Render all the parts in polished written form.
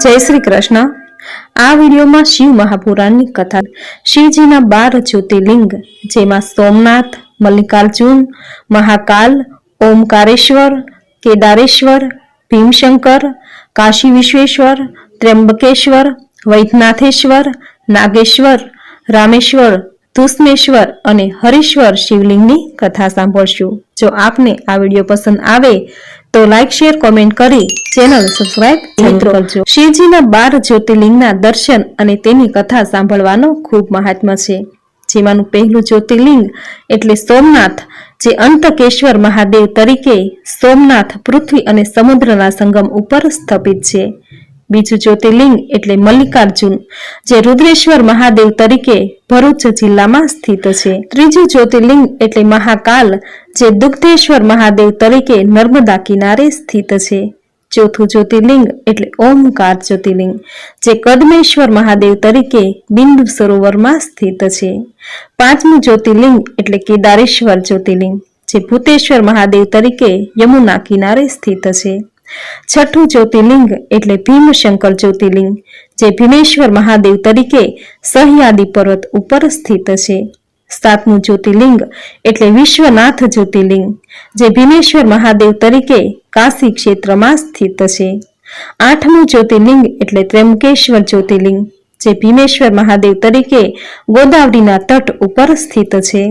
जय श्री कृष्ण। आ विडियो में शिव महापुराण की कथा शिवजीना 12 ज्योतिर्लिंग जेमा सोमनाथ, मल्लिकार्जुन, महाकाल, ओमकारेश्वर, केदारेश्वर, भीमशंकर, काशी विश्वेश्वर, त्र्यंबकेश्वर, वैद्यनाथेश्वर, नागेश्वर, रामेश्वर, धूष्मेश्वर और हरीश्वर शिवलिंग की कथा सांभळशुं। जो आपने आ विडियो पसंद आवे तो लाइक शेर कमेंट करी चेनल सब्सक्राइब जरूर करजो। शिवजीना 12 ज्योतिर्लिंगना दर्शन अने तेनी कथा सांभळवानो खूब महात्म्य छे। जेमानुं पहेલું ज्योतिर्लिंग एटले सोमनाथ, जे अंतकेश्वर महादेव तरीके सोमनाथ पृथ्वी अने समुद्રના संगम उपर સ્થપિત છે। बीजું ज्योतिर्लिंग एटले मल्लिकार्जुन, जे रुद्रेश्वर महादेव तरीके भरूच जिल्लामां स्थित छे। त्रीजुं ज्योतिर्लिंग एटले महाकाल, जे दुग्धेश्वर महादेव तरीके नर्मदा किनारे स्थित छे। चौथुं ज्योतिर्लिंग एटले ओमकार ज्योतिर्लिंग, जे कदमेश्वर महादेव तरीके बिंदु सरोवरमां स्थित छे। पांचमुं ज्योतिर्लिंग एटले केदारेश्वर ज्योतिर्लिंग, जे भूतेश्वर महादेव तरीके यमुना किनारे स्थित छे। छठुं ज्योतिर्लिंग एटले भीमशंकर ज्योतिर्लिंग, जे भीमेश्वर महादेव तरीके सह्याद्रि पर्वत उपर स्थित छे। सातमुं ज्योतिर्लिंग एटले विश्वनाथ ज्योतिर्लिंग, जे भीमेश्वर महादेव तरीके काशी क्षेत्रमां स्थित छे। आठमुं ज्योतिर्लिंग एटले त्र्यंबकेश्वर ज्योतिर्लिंग, जे भीमेश्वर महादेव तरीके गोदावरीना तट उपर स्थित छे।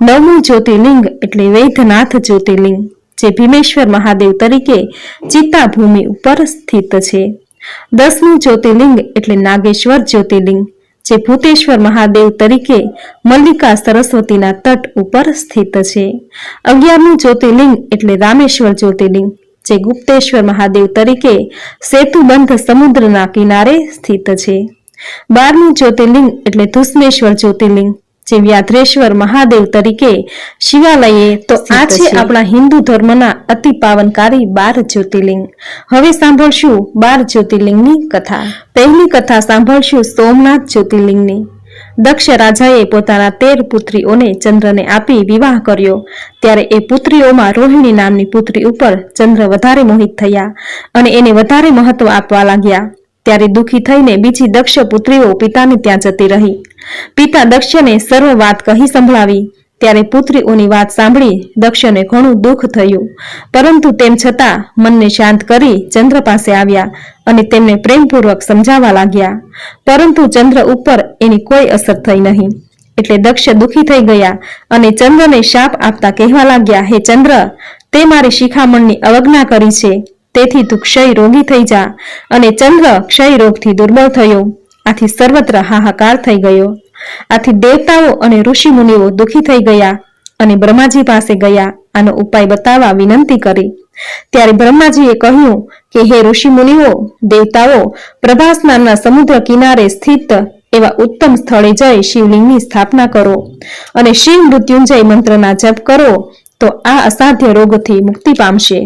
नवमुं ज्योतिर्लिंग एटले वैद्यनाथ ज्योतिर्लिंग, जे भीमेश्वर महादेव तरीके चिता भूमि उपर स्थित छे। 10मुं ज्योतिर्लिंग एटले नागेश्वर ज्योतिर्लिंग, जे भूतेश्वर महादेव तरीके मल्लिका सरस्वतीना तट उपर स्थित छे। 11मुं ज्योतिर्लिंग एटले रामेश्वर ज्योतिर्लिंग, जे गुप्तेश्वर महादेव तरीके सेतुबंध समुद्રના किनारे स्थित छे। 12मुं ज्योतिर्लिंग एटले धूष्मेश्वर ज्योतिर्लिंग, जे व्याघ्रेश्वर महादेव तरीके शिवालये तो आ छे आपणा हिंदू धर्मना अति पावनकारी 12 ज्योतिर्लिंग। हवे सांभळशुं 12 ज्योतिर्लिंगनी कथा। पहेली कथा सांभळशुं सोमनाथ ज्योतिर्लिंगनी। दक्ष राजाए पोताना 13 पुत्रीओने चंद्रने आपी विवाह कर्यो, त्यारे ए पुत्रीओमां रोहिणी नामनी पुत्री उपर चंद्र वधारे मोहित थया अने एने वधारे महत्व आपवा लाग्या। त्यारे दुखी थईने बीजी दक्ष पुत्रीओ पिताने त्यां जती रही। पिता दक्षने सर्व वात कही संभळावी, त्यारे पुत्रीओनी वात सांभळी दक्षने घणुं दुख थयुं, परंतु तेम छतां मनने शांत करी चंद्र पासे आव्या अने तेमने प्रेमपूर्वक समजावा लाग्या, परंतु चंद्र उपर एनी कोई असर थई नहीं। एटले दक्ष दुखी थई गया अने चंद्रने शाप आपता कहेवा लाग्या, हे चंद्र, ते मारी शिखामणनी अवज्ञा करी छे, तेथी तू क्षय रोगी थई जा। अने चंद्र क्षय रोगथी दुर्बल थयो। आथी सर्वत्र हाहाकार थई गयो। आथी देवताओ अने ऋषि मुनिओ दुखी थई गया अने ब्रह्माजी पासे गया आनो उपाय बतावा विनंती करी। त्यारे ब्रह्माजीए कह्युं के हे ऋषि मुनिओ, देवताओ, प्रभास नामना समुद्र किनारे स्थित एवा उत्तम स्थळे जई शिवलिंगनी स्थापना करो अने शिव मृत्युंजय मंत्रना जप करो तो आ असाध्य रोगथी मुक्ति पामशे।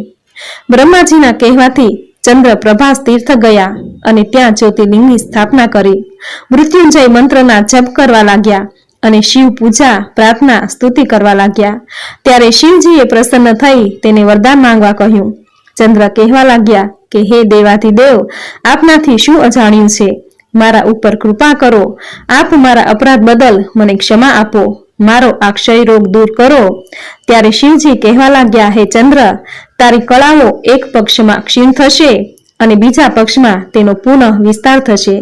ब्रह्माजीना कहेवाथी चंद्र प्रभास तीर्थ गया अने त्यां ज्योतिर्लिंगनी स्थापना करी। मृत्युंजय मंत्रना जप करवा लाग्या अने शिव पूजा, प्रार्थना, स्तुति करवा लाग्या। त्यारे शिवजीए प्रसन्न थई तेने वरदान मांगवा कह्युं। चंद्र कहेवा लाग्या के हे देवाधिदेव, आपनाथी शुं अजाण्युं छे, मारा उपर कृपा करो, आप मारा अपराध बदल मने क्षमा आपो, मारो आ क्षय रोग दूर करो। त्यारे शिवजी कहेवा लाग्या, हे चंद्र, तारी कळाओ एक पक्षमां क्षीण थशे अने बीजा पक्षमां तेनो पुनः विस्तार थशे।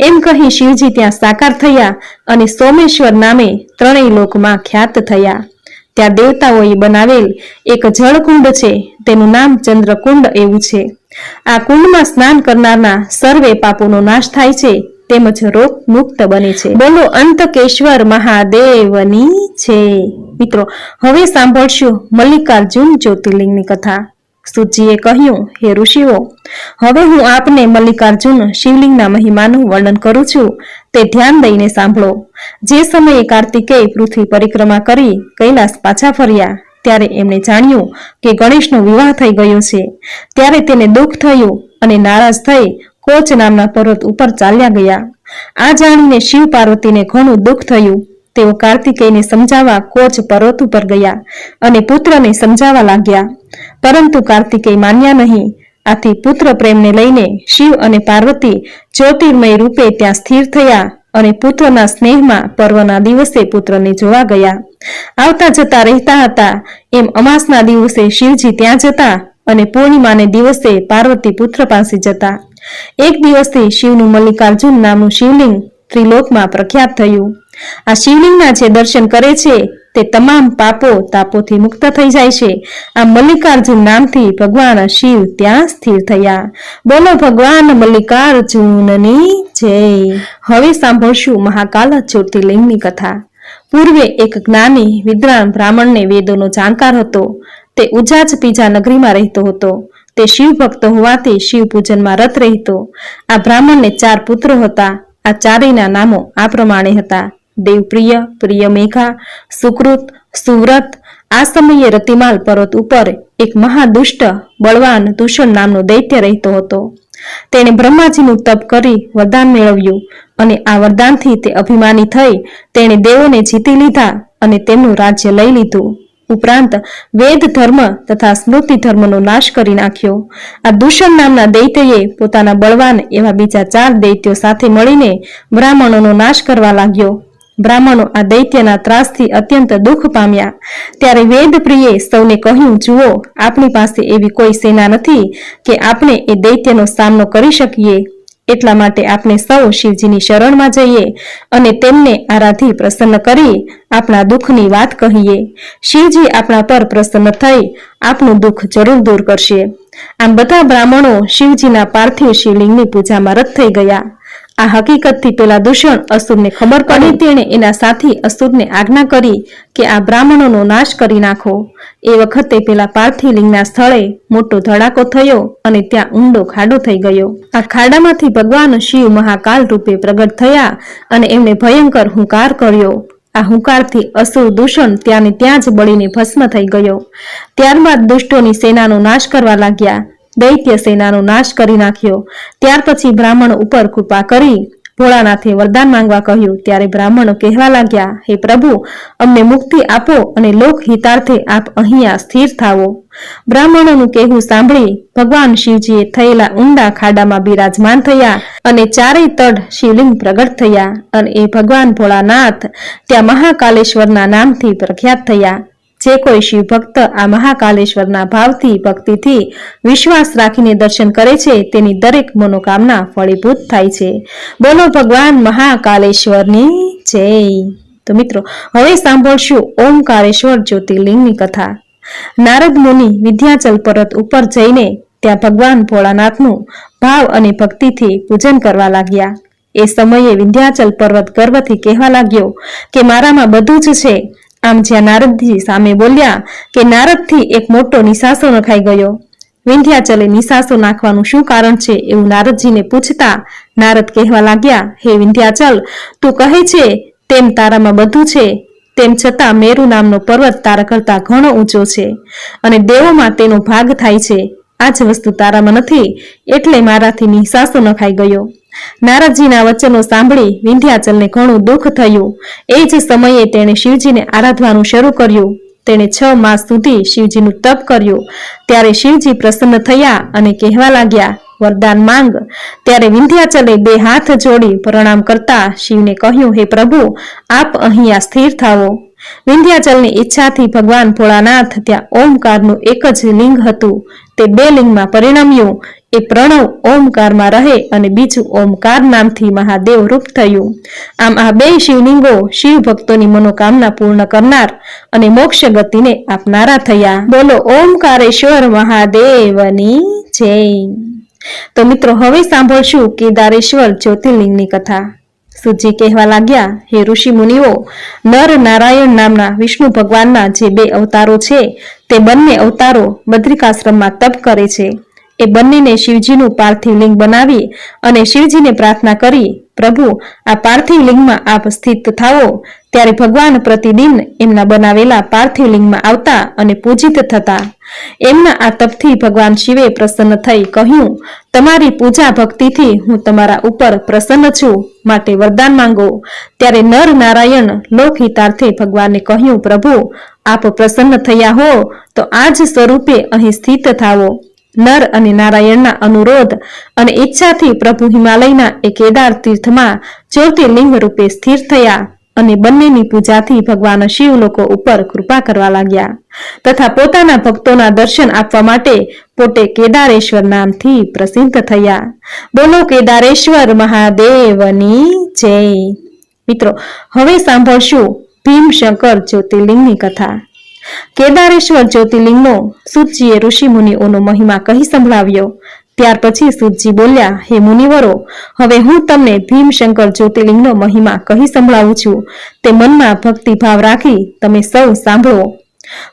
एम कही शिवजी त्यां साकार थया अने सोमेश्वर नामे त्रणेय लोकमां ख्यात थया। त्या देवताओए बनावेल एक जळकुंड छे, तेनुं नाम चंद्रकुंड एवुं छे। आ कुंडमां स्नान करनारना सर्वे पापोनो नाश थाय छे तेमज रोग मुक्त बने छे। बोलो अंतकेश्वर महादेवनी छे। मित्रों, हवे सांभळशुं मल्लिकार्जुन ज्योतिर्लिंगनी कथा। सूतजीए कह्युं, हे ऋषिओ, हवे हूँ आपने मल्लिकार्जुन शिवलिंगना महिमानुं वर्णन करूं छुं, ते ध्यान दईने सांभळो। जे समये कार्तिकेय पृथ्वी परिक्रमा करी कैलास पाछा फर्या त्यारे एमणे जाण्युं के गणेशनो विवाह थई गयो छे। त्यारे तेने दुख थयुं अने नाराज थई कोच नामना पर्वत उपर चाल्या गया। आ जाणीने शिव पार्वतीने घणुं दुख थयुं। तेओ कार्तिकेयने समजावा कोच पर्वत उपर गया अने पुत्रने समजावा लाग्या, परंतु कार्तिकेय मान्या नहीं। આથી પુત્ર પ્રેમને લઈને શિવ અને પાર્વતી જ્યોતિર્મય રૂપે ત્યાં સ્થિર થયા અને પુત્રના સ્નેહમાં પર્વના દિવસે પુત્રને જોવા ગયા. આવતા જતા રહેતા હતા. એમ અમાસના દિવસે શિવજી ત્યાં જતા અને પૂર્ણિમાને દિવસે પાર્વતી પુત્ર પાસે જતા. એક દિવસથી શિવનું મલ્લિકાર્જુન નામનું શિવલિંગ ત્રિલોકમાં પ્રખ્યાત થયું. આ શિવલિંગના જે દર્શન કરે છે તે તમામ પાપો તાપોથી મુક્ત થઈ જાય છે. આ મલ્લિકાર્જુન નામથી ભગવાન શિવ ત્યાં સ્થિર થયા. બોલો ભગવાન મલ્લિકાર્જુનની જય. હવે સાંભળશું મહાકાલ જ્યોતિર્લિંગની કથા. પૂર્વે એક જ્ઞાની વિદ્વાન બ્રાહ્મણને વેદોનો જાણકાર હતો. તે ઉજાજ તીજા નગરીમાં રહેતો હતો. તે શિવ ભક્ત હોવાથી શિવ પૂજનમાં રત રહેતો. આ બ્રાહ્મણને 4 પુત્રો હતા. આ ચારેયના નામો આ પ્રમાણે હતા: દેવપ્રિય, પ્રિયમેઘા, સુકૃત, સુવ્રત. આ સમયે રતિમાલ પર્વત ઉપર એક મહાદુષ્ટ બળવાન દૂષણ નામનો દૈત્ય રહેતો હતો. તેણે બ્રહ્માજીનું તપ કરી વરદાન મેળવ્યું અને આ વરદાનથી તે અભિમાની થઈ તેણે દેવોને જીતી લીધા અને તેમનું રાજ્ય લઈ લીધું. ઉપરાંત વેદ ધર્મ તથા સ્મૃતિ ધર્મનો નાશ કરી નાખ્યો. આ દૂષણ નામના દૈત્યએ પોતાના બળવાન એવા બીજા 4 દૈત્યો સાથે મળીને બ્રાહ્મણોનો નાશ કરવા લાગ્યો. બ્રાહ્મણો આ દૈત્યના ત્રાસથી અત્યંત દુઃખ પામ્યા. ત્યારે વેદપ્રિયે સૌને કહ્યું, જુઓ, આપણી પાસે એવી કોઈ સેના નથી કે આપણે એ દૈત્યનો સામનો કરી શકીએ. એટલા માટે આપણે સૌ શિવજીની શરણમાં જઈએ અને તેમને આરાધી પ્રસન્ન કરી આપણા દુઃખની વાત કહીએ. શિવજી આપણા પર પ્રસન્ન થઈ આપનું દુઃખ જરૂર દૂર કરશે. આમ બધા બ્રાહ્મણો શિવજીના પાર્થિવ શિવલિંગની પૂજામાં રત થઈ ગયા. આ હકીકતથી પેલા દૂષણ અસુરને ખબર પડી. તેણે એના સાથી અસુરને આજ્ઞા કરી કે આ બ્રાહ્મણોનો નાશ કરી નાખો. એ વખતે પેલા પાર્થિવ લિંગના સ્થળે મોટો ધડાકો થયો અને ત્યાં ઊંડો ખાડો થઈ ગયો. આ ખાડામાંથી ભગવાન શિવ મહાકાલ રૂપે પ્રગટ થયા અને એમણે ભયંકર હુંકાર કર્યો. આ હુંકારથી અસુર દૂષણ ત્યાંને ત્યાં જ બળીને ભસ્મ થઈ ગયો. ત્યારબાદ દુષ્ટોની સેનાનો નાશ કરવા લાગ્યા. દૈત્ય સેનાનો નાશ કરી નાખ્યો. ત્યાર પછી બ્રાહ્મણો ઉપર કૃપા કરી ભોળાનાથે વરદાન માંગવા કહ્યું. ત્યારે બ્રાહ્મણો કહેવા લાગ્યા, હે પ્રભુ, અમને મુક્તિ આપો અને લોક હિતાર્થે આપ અહીંયા સ્થિર થાવો. બ્રાહ્મણોનું કહેવું સાંભળી ભગવાન શિવજીએ થયેલા ઊંડા ખાડામાં બિરાજમાન થયા અને ચારેય તડ શિવલિંગ પ્રગટ થયા અને એ ભગવાન ભોળાનાથ ત્યાં મહાકાલેશ્વરના નામથી પ્રખ્યાત થયા. જે કોઈ શિવ ભક્ત આ મહાકાલેશ્વરના ભાવથી ભક્તિથી વિશ્વાસ રાખીને દર્શન કરે છે તેની દરેક મનોકામના ફળીભૂત થાય છે. બોલો ભગવાન મહાકાલેશ્વરની જય. તો મિત્રો, હવે સાંભળશું ઓમકારેશ્વર જ્યોતિર્લિંગની કથા. નારદ મુનિ વિંધ્યાચલ પર્વત ઉપર જઈને ત્યાં ભગવાન ભોળાનાથનું ભાવ અને ભક્તિથી પૂજન કરવા લાગ્યા. એ સમયે વિંધ્યાચલ પર્વત ગર્વથી કહેવા લાગ્યો કે મારામાં બધું જ છે. આમ જ્યાં નારદજી સામે બોલ્યા કે નારદથી એક મોટો નિશાસો નખાઈ ગયો. વિંધ્યાચલે નિશાસો નાખવાનું શું કારણ છે એવું નારદજીને પૂછતા નારદ કહેવા લાગ્યા, હે વિંધ્યાચલ, તું કહે છે તેમ તારામાં બધું છે, તેમ છતાં મેરુ નામનો પર્વત તારા કરતા ઘણો ઊંચો છે અને દેવોમાં તેનો ભાગ થાય છે. આ જ વસ્તુ તારામાં નથી, એટલે મારાથી નિશાસો નખાઈ ગયો. નારદજીના વચનો સાંભળી વિંધ્યાચલને ઘણું દુઃખ થયું. એ જ સમયે તેણે શિવજીને આરાધવાનું શરૂ કર્યું. તેણે 6 માસ સુધી શિવજીનું તપ કર્યું. ત્યારે શિવજી પ્રસન્ન થયા અને કહેવા લાગ્યા, વરદાન માંગ. ત્યારે વિંધ્યાચલે 2 હાથ જોડી પ્રણામ કરતા શિવને કહ્યું, હે પ્રભુ, આપ અહીંયા સ્થિર થાવો. વિંધ્યાચલની ઈચ્છાથી ભગવાન ભોળાનાથ ત્યાં ઓમકારનું એક જ લિંગ હતું. તે 2 લિંગમાં પરિણમ્યું. એ પ્રણવ ઓમકારમાં રહે અને બીજું ઓમકાર નામથી મહાદેવ રૂપ થયું. આમ આ 2 શિવલિંગો શિવ ભક્તોની મનોકામના પૂર્ણ કરનાર અને મોક્ષ ગતિને આપનારા થયા. બોલો ઓમકારેશ્વર મહાદેવની જય. તો મિત્રો, હવે સાંભળશું કેદારેશ્વર જ્યોતિર્લિંગની કથા. સુજી કહેવા લાગ્યા, હે ઋષિ મુનિઓ, નર નારાયણ નામના વિષ્ણુ ભગવાનના જે 2 અવતારો છે તે બંને અવતારો બદ્રિકાશ્રમમાં તપ કરે છે. એ બંનેને શિવજીનું પાર્થિવ લિંગ બનાવી અને શિવજીને પ્રાર્થના કરી, પ્રભુ, આ પાર્થિવ લિંગમાં આપ સ્થિત થાવો. ત્યારે ભગવાન પ્રતિદિન એમના બનાવેલા પાર્થિવ લિંગમાં આવતા અને પૂજિત થતા. એમના આ તપથી ભગવાન શિવે પ્રસન્ન થઈ કહ્યું, તમારી પૂજા ભક્તિથી હું તમારા ઉપર પ્રસન્ન છું, માટે વરદાન માંગો. ત્યારે નર નારાયણ લોકહિતાર્થે ભગવાનને કહ્યું, પ્રભુ, આપ પ્રસન્ન થયા હો તો આ જ સ્વરૂપે અહીં સ્થિત થાવો. નર અને નારાયણના અનુરોધ અને ઈચ્છાથી પ્રભુ હિમાલયના એ કેદાર તીર્થમાં જ્યોતિર્લિંગ રૂપે સ્થિર થયા અને બંનેની પૂજાથી ભગવાન શિવ લોકો ઉપર કૃપા કરવા લાગ્યા તથા પોતાના ભક્તોના દર્શન આપવા માટે પોતે કેદારેશ્વર નામથી પ્રસિદ્ધ થયા. બોલો કેદારેશ્વર મહાદેવની જય. મિત્રો, હવે સાંભળશું ભીમશંકર જ્યોતિર્લિંગની કથા. કેદારેશ્વર જ્યોતિર્લિંગનો સૂતજીએ ઋષિ મુનિઓનો મહિમા કહી સંભળાવ્યો. ત્યાર પછી સૂતજી બોલ્યા, હે મુનિવરો, હવે હું તમને ભીમશંકર જ્યોતિર્લિંગનો મહિમા કહી સંભળાવું છું. તે મનમાં ભક્તિભાવ રાખી તમે સૌ સાંભળો.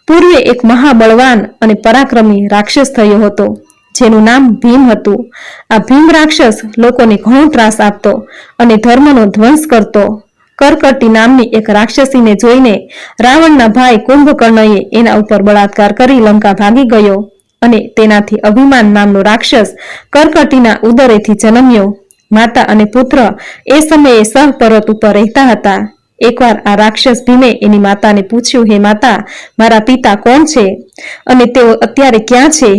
પૂર્વે એક મહાબળવાન અને પરાક્રમી રાક્ષસ થયો હતો, જેનું નામ ભીમ હતું. આ ભીમ રાક્ષસ લોકોને ઘણો ત્રાસ આપતો અને ધર્મનો ધ્વંસ કરતો. કરકટી નામની એક રાક્ષસીને જોઈને રાવણના ભાઈ કુંભકર્ણએ એના ઉપર બળાત્કાર કરી લંકા ભાગી ગયો અને તેનાથી અભિમાન નામનો રાક્ષસ કરકટીના ઉદરેથી જન્મ્યો. માતા અને પુત્ર એ સમયે સહ પર્વત ઉપર રહેતા હતા. એકવાર આ રાક્ષસ ભીમે એની માતાને પૂછ્યું, હે માતા, મારા પિતા કોણ છે અને તેઓ અત્યારે ક્યાં છે?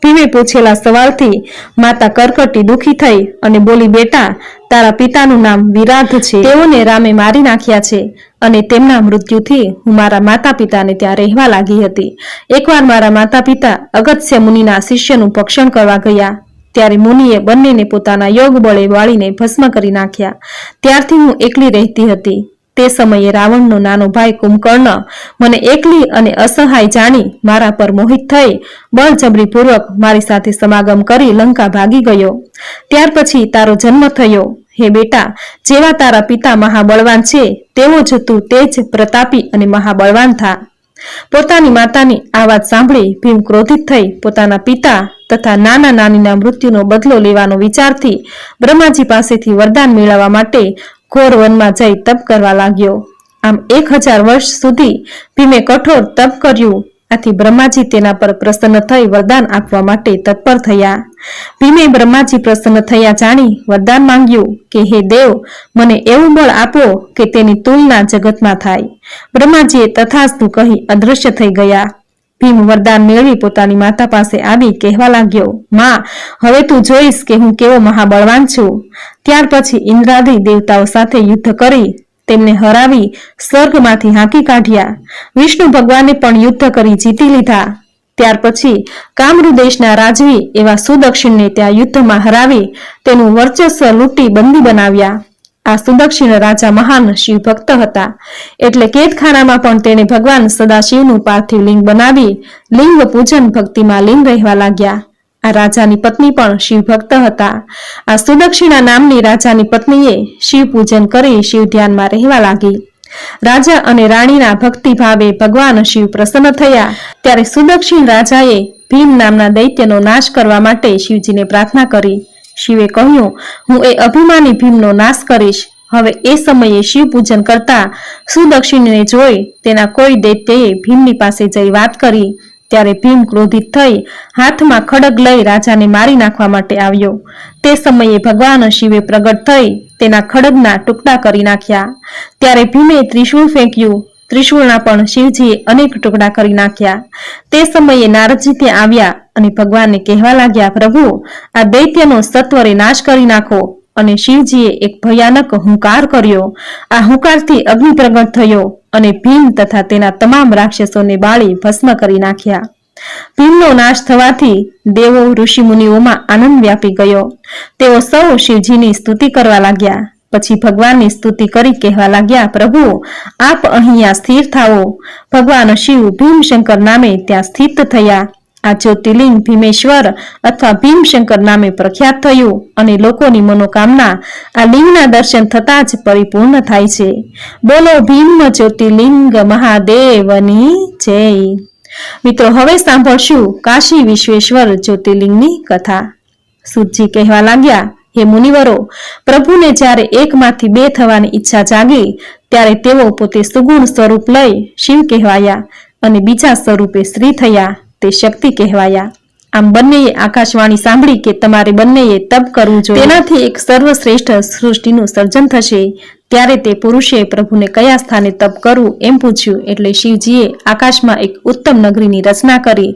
ભીમે પૂછેલા સવાલથી માતા કરકટી દુઃખી થઈ અને બોલી, બેટા, તારા પિતાનું નામ વિરાધ છે. તેઓને રામે મારી નાખ્યા છે અને તેમના મૃત્યુથી હું મારા માતા પિતાને ત્યાં રહેવા લાગી હતી. એકવાર મારા માતા પિતા અગત્ય મુનિના શિષ્યનું ભક્ષણ કરવા ગયા, ત્યારે મુનિએ બંનેને પોતાના યોગ બળે વાળીને ભસ્મ કરી નાખ્યા. ત્યારથી હું એકલી રહેતી હતી. તે સમયે રાવણનો નાનો ભાઈ કુંભકર્ણ મને એકલી અને અસહાય જાણી મારા પર મોહિત થઈ બળજબરીપૂર્વક મારી સાથે સમાગમ કરી લંકા ભાગી ગયો. ત્યાર પછી તારો જન્મ થયો. હે બેટા, જેવા તારા પિતા મહાબળવાન છે તેવો જ તું તે જ પ્રતાપી અને મહાબળવાન થા. પોતાની માતાની આ વાત સાંભળી ભીમ ક્રોધિત થઈ પોતાના પિતા તથા નાના નાનીના મૃત્યુનો બદલો લેવાનો વિચારથી બ્રહ્માજી પાસેથી વરદાન મેળવવા માટે ઘોર વનમાં જઈ તપ કરવા લાગ્યો. આમ 1000 વર્ષ સુધી ભીમે કઠોર તપ કર્યું. આથી બ્રહ્માજી તેના પર પ્રસન્ન થઈ વરદાન આપવા માટે તત્પર થયા. ભીમે બ્રહ્માજી પ્રસન્ન થયા જાણી વરદાન માંગ્યું કે, હે દેવ, મને એવું બળ આપો કે તેની તુલના જગતમાં થાય. બ્રહ્માજીએ તથાસ્તુ કહી અદૃશ્ય થઈ ગયા. ભીમ વરદાન મેળવી પોતાની માતા પાસે આવી કહેવા લાગ્યો, માં, હવે તું જોઈશ કે હું કેવો મહાબળવાન છું. ત્યાર પછી ઇન્દ્રાદી દેવતાઓ સાથે યુદ્ધ કરી તેમને હરાવી સ્વર્ગમાંથી હાંકી કાઢ્યા. વિષ્ણુ ભગવાને પણ યુદ્ધ કરી જીતી લીધા. ત્યાર પછી કામરૂ દેશના રાજવી એવા સુદક્ષિણને ત્યાં યુદ્ધમાં હરાવી તેનું વર્ચસ્વ લૂંટી બંદી બનાવ્યા. આ સુદક્ષિણ રાજા મહાન શિવ ભક્ત હતા, એટલે કેદખાનામાં પણ તેણે ભગવાન સદાશિવનું પાર્થિવ લિંગ બનાવી લિંગ પૂજન ભક્તિમાં લીન રહેવા લાગ્યા. આ રાજાની પત્ની પણ શિવ ભક્ત હતા. આ સુદક્ષિણા નામની રાજાની પત્નીએ શિવ પૂજન કરી શિવ ધ્યાનમાં રહેવા લાગી. રાજા અને રાણીના ભક્તિ ભાવે ભગવાન શિવ પ્રસન્ન થયા. ત્યારે સુદક્ષિણ રાજાએ ભીમ નામના દૈત્યનો નાશ કરવા માટે શિવજીને પ્રાર્થના કરી. શિવે કહ્યું, હું એ અભિમાની ભીમનો નાશ કરીશ. હવે એ સમયે શિવ પૂજન કરતા સુદક્ષિણને જોઈ તેના કોઈ દૈત્યએ ભીમની પાસે જઈ વાત કરી. ત્યારે ભીમ ક્રોધિત થઈ હાથમાં ખડગ લઈ રાજાને મારી નાખવા માટે આવ્યો. તે સમયે ભગવાન શિવે પ્રગટ થઈ તેના ખડગના ટુકડા કરી નાખ્યા. ત્યારે ભીમે ત્રિશૂળ ફેંક્યું. ત્રિશૂળના પણ શિવજીએ અનેક ટુકડા કરી નાખ્યા. તે સમયે નારદજી ત્યાં આવ્યા અને ભગવાનને કહેવા લાગ્યા, પ્રભુ, આ દૈત્યનો સત્વરે નાશ કરી નાખો. અને શિવજીએ એક ભયાનક હુંકાર કર્યો. આ હુંકારથી અગ્નિ પ્રગટ થયો અને ભીમ તથા તેના તમામ રાક્ષસોને બાળી ભસ્મ કરી નાખ્યા. ભીમનો નાશ થવાથી દેવો ઋષિ મુનિઓમાં આનંદ વ્યાપી ગયો. તેઓ સૌ શિવજીની સ્તુતિ કરવા લાગ્યા. પછી ભગવાનની સ્તુતિ કરી કહેવા લાગ્યા, પ્રભુ, આપ અહીંયા સ્થિર થાઓ. ભગવાન શિવ ભીમશંકર નામે ત્યાં સ્થિત થયા. આ જ્યોતિર્લિંગ ભીમેશ્વર અથવા ભીમશંકર નામે પ્રખ્યાત થયું અને લોકોની મનોકામના આ લિંગના દર્શન થતા જ પરિપૂર્ણ થાય છે. બોલો ભીમ જ્યોતિર્લિંગ મહાદેવની જય. મિત્રો, હવે સાંભળશું કાશી વિશ્વેશ્વર જ્યોતિર્લિંગની કથા. સૂતજી કહેવા લાગ્યા, હે મુનિવરો, પ્રભુને જ્યારે એકમાંથી બે થવાની ઈચ્છા જાગી ત્યારે તેઓ પોતે સુગુણ સ્વરૂપ લઈ શિવ કહેવાયા અને બીજા સ્વરૂપે સ્ત્રી થયા તે શક્તિ કહેવાયા. આમ બંનેએ આકાશવાણી સાંભળી કે તમારે બંનેએ તપ કરવું જોઈએ, તેનાથી એક સર્વશ્રેષ્ઠ સૃષ્ટિનું સર્જન થશે. ત્યારે તે પુરુષે પ્રભુને કયા સ્થાને તપ કરવું એમ પૂછ્યું, એટલે શિવજીએ આકાશમાં એક ઉત્તમ નગરીની રચના કરી,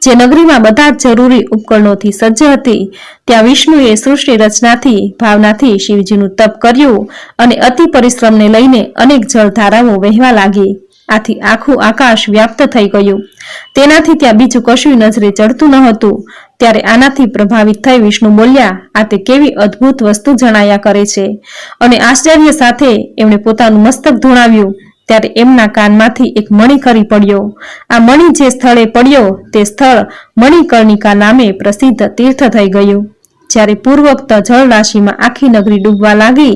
જે નગરીમાં બધા જ જરૂરી ઉપકરણોથી સજ્જ હતી. ત્યાં વિષ્ણુએ સૃષ્ટિ રચનાથી ભાવનાથી શિવજીનું તપ કર્યું અને અતિ પરિશ્રમને લઈને અનેક જળધારાઓ વહેવા લાગી. આથી આખું આકાશ વ્યાપ્ત થઈ ગયું. તેનાથી ત્યાં બીજું કશું નજરે ચડતું ન હતું. ત્યારે આનાથી પ્રભાવિત થઈ વિષ્ણુ બોલ્યા, આ તે કેવી અદ્ભુત વસ્તુ જણાયા કરે છે. અને આશ્ચર્ય સાથે એમણે પોતાનું મસ્તક ધુણાવ્યું. ત્યારે એમના કાનમાંથી એક મણિ ખરી પડ્યો. આ મણિ જે સ્થળે પડ્યો તે સ્થળ મણિકર્ણિકા નામે પ્રસિદ્ધ તીર્થ થઈ ગયું. જ્યારે પૂર્વોક્ત જળ રાશિમાં આખી નગરી ડૂબવા લાગી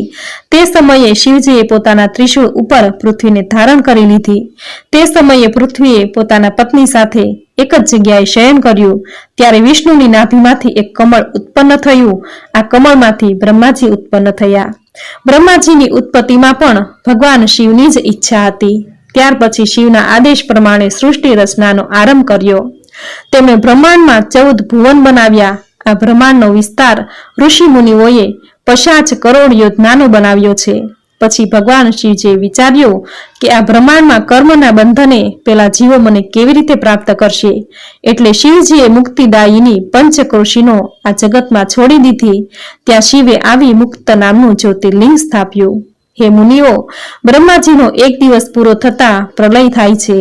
તે સમયે શિવજીએ પોતાના ત્રિશૂળ ઉપર પૃથ્વીને ધારણ કરી લીધી. તે સમયે પૃથ્વીએ પોતાના પત્ની સાથે એક જ જગ્યાએ શયન કર્યું. ત્યારે વિષ્ણુની નાભીમાંથી એક કમળ ઉત્પન્ન થયું. આ કમળમાંથી બ્રહ્માજી ઉત્પન્ન થયા. બ્રહ્માજીની ઉત્પત્તિમાં પણ ભગવાન શિવની જ ઈચ્છા હતી. ત્યાર પછી શિવના આદેશ પ્રમાણે સૃષ્ટિ રચનાનો આરંભ કર્યો. તેમણે બ્રહ્માંડમાં 14 ભુવન બનાવ્યા. આ બ્રહ્માંડનો વિસ્તાર ઋષિ મુનિઓએ 50 કરોડ યોજનાનો બનાવ્યો છે. પછી ભગવાન શિવજીએ વિચાર્યું કે આ બ્રહ્માંડમાં કર્મના બંધને પેલા જીવો મને કેવી રીતે પ્રાપ્ત કરશે. એટલે શિવજીએ મુક્તિદાયીની પંચક્રોશીનો આ જગતમાં છોડી દીધી. ત્યાં શિવે આવી મુક્ત નામનું જ્યોતિર્લિંગ સ્થાપ્યું. હે મુનિઓ, બ્રહ્માજીનો એક દિવસ પૂરો થતા પ્રલય થાય છે.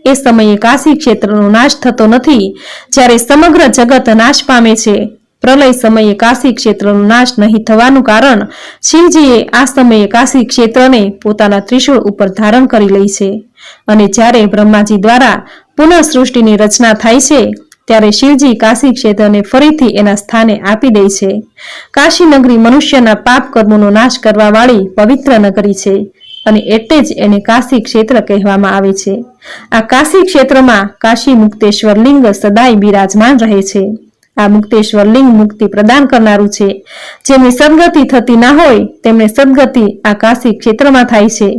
એ સમયે કાશી ક્ષેત્રનો નાશ થતો નથી, જ્યારે સમગ્ર જગત નાશ પામે છે. પ્રલય સમયે કાશી ક્ષેત્રનો નાશ નહીં થવાનું કારણ શિવજીએ આ સમયે કાશી ક્ષેત્રને પોતાના ત્રિશૂળ ઉપર ધારણ કરી લે છે. અને જ્યારે બ્રહ્માજી દ્વારા પુનઃ સૃષ્ટિની રચના થાય છે ત્યારે શિવજી કાશી ક્ષેત્રને ફરીથી એના સ્થાને આપી દે છે. કાશી નગરી મનુષ્યના પાપ કર્મોનો નાશ કરવા વાળી પવિત્ર નગરી છે અને એટલે જ એને કાશી ક્ષેત્ર કહેવામાં આવે છે. આ કાશી ક્ષેત્રમાં કાશી મુક્તેશ્વર લિંગ સદાય બિરાજમાન રહે છે. આ મુક્તેશ્વર લિંગ મુક્તિ પ્રદાન કરનારું છે. જેમની સદગતિ થતી ના હોય તેમને સદગતિ આ કાશી ક્ષેત્રમાં થાય છે,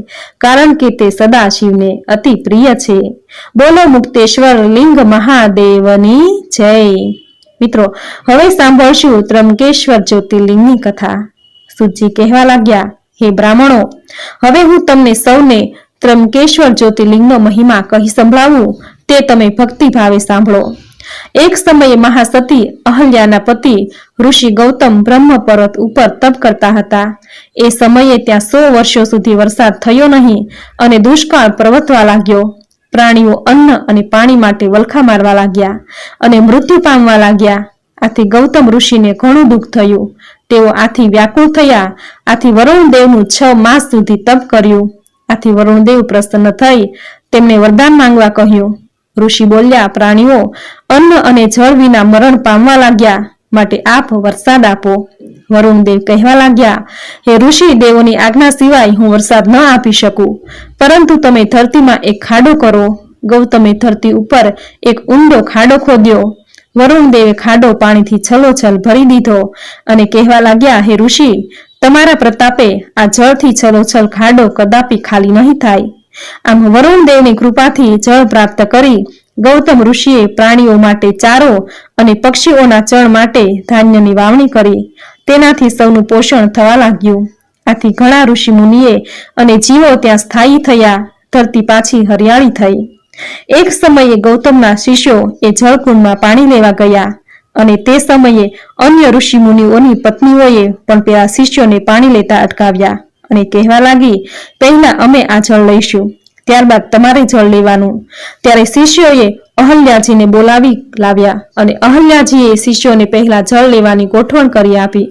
કારણ કે તે સદા શિવને અતિ પ્રિય છે. બોલો મુક્તેશ્વર લિંગ મહાદેવની જય. મિત્રો, હવે સાંભળશું ત્રંબકેશ્વર જ્યોતિર્લિંગની કથા. સુતજી કહેવા લાગ્યા, હે બ્રાહ્મણો, હવે હું તમને સૌને ત્રંબકેશ્વર જ્યોતિર્લિંગનો મહિમા કહી સંભળાવું તે તમે ભક્તિ ભાવે સાંભળો. એક સમયે મહાસતી અહલ્યાના પતિ ઋષિ ગૌતમ બ્રહ્મ પર્વત ઉપર તપ કરતા હતા. એ સમયે ત્યાં 100 વર્ષો સુધી વરસાદ થયો નહીં અને દુષ્કાળ પ્રવર્તવા લાગ્યો. પ્રાણીઓ અન્ન અને પાણી માટે વલખા મારવા લાગ્યા અને મૃત્યુ પામવા લાગ્યા. આથી ગૌતમ ઋષિને ઘણું દુઃખ થયું. તેઓ આથી વ્યાકુળ થયા. આથી વરુણદેવનું 6 માસ સુધી તપ કર્યું. આથી વરુણદેવ પ્રસન્ન થઈ તેમને વરદાન માંગવા કહ્યું. ઋષિ બોલ્યા, પ્રાણીઓ અન્ન અને જળ વિના મરણ પામવા લાગ્યા, માટે આપ વરસાદ આપો. વરુણદેવ કહેવા લાગ્યા, હે ઋષિ, દેવોની આજ્ઞા સિવાય હું વરસાદ ન આપી શકું, પરંતુ તમે ધરતીમાં એક ખાડો કરો. ગૌતમે ધરતી ઉપર એક ઊંડો ખાડો ખોદ્યો. વરુણદેવે ખાડો પાણીથી છલોછલ ભરી દીધો અને કહેવા લાગ્યા, હે ઋષિ, તમારા પ્રતાપે આ જળથી છલોછલ ખાડો કદાપી ખાલી નહીં થાય. આમ વરુણદેવની કૃપાથી જળ પ્રાપ્ત કરી ગૌતમ ઋષિએ પ્રાણીઓ માટે ચારો અને પક્ષીઓના ચણ માટે ધાન્યની વાવણી કરી. તેનાથી સૌનું પોષણ થવા લાગ્યું. આથી ઘણા ઋષિ મુનિએ અને જીવો ત્યાં સ્થાયી થયા. ધરતી પાછી હરિયાળી થઈ. એક સમયે ગૌતમના શિષ્યો એ જળકુંડમાં પાણી લેવા ગયા અને તે સમયે અન્ય ઋષિ મુનિઓની પત્નીઓએ પણ પેલા શિષ્યોને પાણી લેતા અટકાવ્યા અને કહેવા લાગી, પહેલા અમે આ જળ લઈશું, ત્યારબાદ તમારે જળ લેવાનું. ત્યારે શિષ્યોએ અહલ્યાજીને બોલાવી લાવ્યા અને અહલ્યાજીએ શિષ્યોને પહેલા જળ લેવાની ગોઠવણ કરી આપી.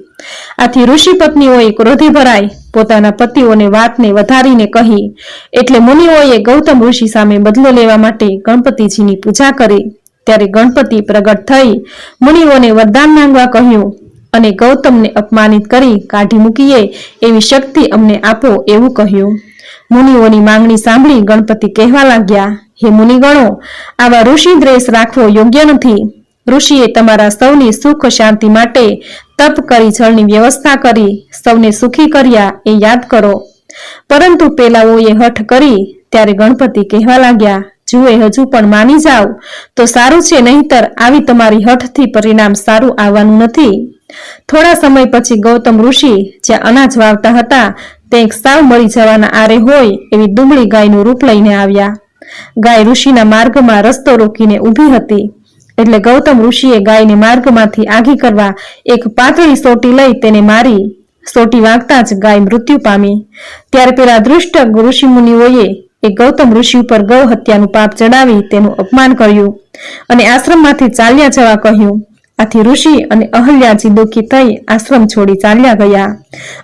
આથી ઋષિ પત્નીઓએ ક્રોધી ભરાઈ પોતાના પતિઓને વાતને વધારીને કહી. એટલે મુનિઓએ ગૌતમ ઋષિ સામે બદલો લેવા માટે ગણપતિજીની પૂજા કરી. ત્યારે ગણપતિ પ્રગટ થઈ મુનિઓને વરદાન માંગવા કહ્યું અને ગૌતમને અપમાનિત કરી કાઢી મૂકીએ એવી શક્તિ અમને આપો એવું કહ્યું. મુનિઓની માંગણી સાંભળી ગણપતિ કહેવા લાગ્યા, હે મુનિગણો, આવા ઋષિ દ્વેષ રાખવો યોગ્ય નથી. ઋષિએ તમારા સૌની સુખ શાંતિ માટે તપ કરી જળની વ્યવસ્થા કરી સૌને સુખી કર્યા એ યાદ કરો. પરંતુ પેલાઓએ હઠ કરી ત્યારે ગણપતિ કહેવા લાગ્યા, જુએ હજુ પણ માની જાવ તો સારું છે, નહીતર આવી તમારી હઠથી પરિણામ સારું આવવાનું નથી. થોડા સમય પછી ગૌતમ ઋષિ જ્યાં અનાજ વાવતા હતા તે એક સાવ મરી જવાના આરે હોય એવી દુબળી ગાયનું રૂપ લઈને આવ્યા. ગાય ઋષિના માર્ગમાં રસ્તો રોકીને ઊભી હતી. એટલે ગૌતમ ઋષિએ ગાયને માર્ગમાંથી આઘી કરવા એક પાતળી સોટી લઈ તેને મારી. સોટી વાગતા જ ગાય મૃત્યુ પામી. ત્યારે પેલા દૃષ્ટ ઋષિ મુનિઓએ એ ગૌતમ ઋષિ ઉપર ગૌ હત્યાનું પાપ ચડાવી તેનું અપમાન કર્યું અને આશ્રમમાંથી ચાલ્યા જવા કહ્યું. આથી ઋષિ અને અહલ્યાજી દુઃખી થઈ આશ્રમ છોડી ચાલ્યા ગયા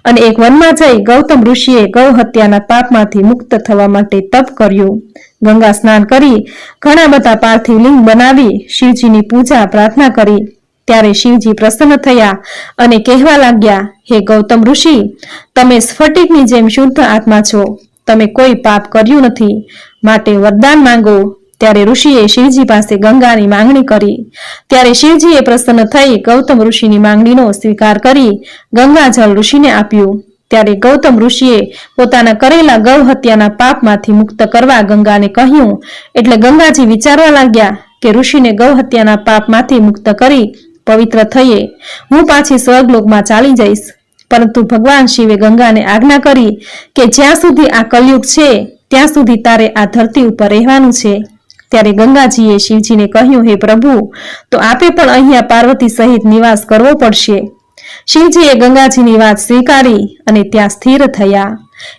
અને એક વનમાં જઈ ગૌતમ ઋષિએ ગૌ હત્યાના પાપમાંથી મુક્ત થવા માટે તપ કર્યું. ગંગા સ્નાન કરી ઘણા બધા પાર્થિવ લિંગ બનાવી શિવજીની પૂજા પ્રાર્થના કરી. ત્યારે શિવજી પ્રસન્ન થયા અને કહેવા લાગ્યા, હે ગૌતમ ઋષિ, તમે સ્ફટિકની જેમ શુદ્ધ આત્મા છો. તમે કોઈ પાપ કર્યું નથી, માટે વરદાન માંગો. ત્યારે ઋષિએ શિવજી પાસે ગંગાની માંગણી કરી. ત્યારે શિવજીએ પ્રસન્ન થઈ ગૌતમ ઋષિની માંગણીનો સ્વીકાર કરી ગંગાજળ ઋષિને આપ્યું. ત્યારે ગૌતમ ઋષિએ પોતાના કરેલા ગૌ હત્યાના પાપમાંથી મુક્ત કરવા ગંગાને કહ્યું. એટલે ગંગાજી વિચારવા લાગ્યા કે ઋષિને ગૌ હત્યાના પાપમાંથી મુક્ત કરી પવિત્ર થઈએ હું પાછી સ્વર્ગલોકમાં ચાલી જઈશ. પરંતુ ભગવાન શિવે ગંગાને આજ્ઞા કરી કે જ્યાં સુધી આ કલયુગ છે ત્યાં સુધી તારે આ ધરતી ઉપર રહેવાનું છે. ત્યારે ગંગાજીએ શિવજીને કહ્યું, હે પ્રભુ, તો આપે પણ અહીંયા પાર્વતી સહિત નિવાસ કરવો પડશે. શિવજીએ ગંગાજીની વાત સ્વીકારી અને ત્યાં સ્થિર થયા.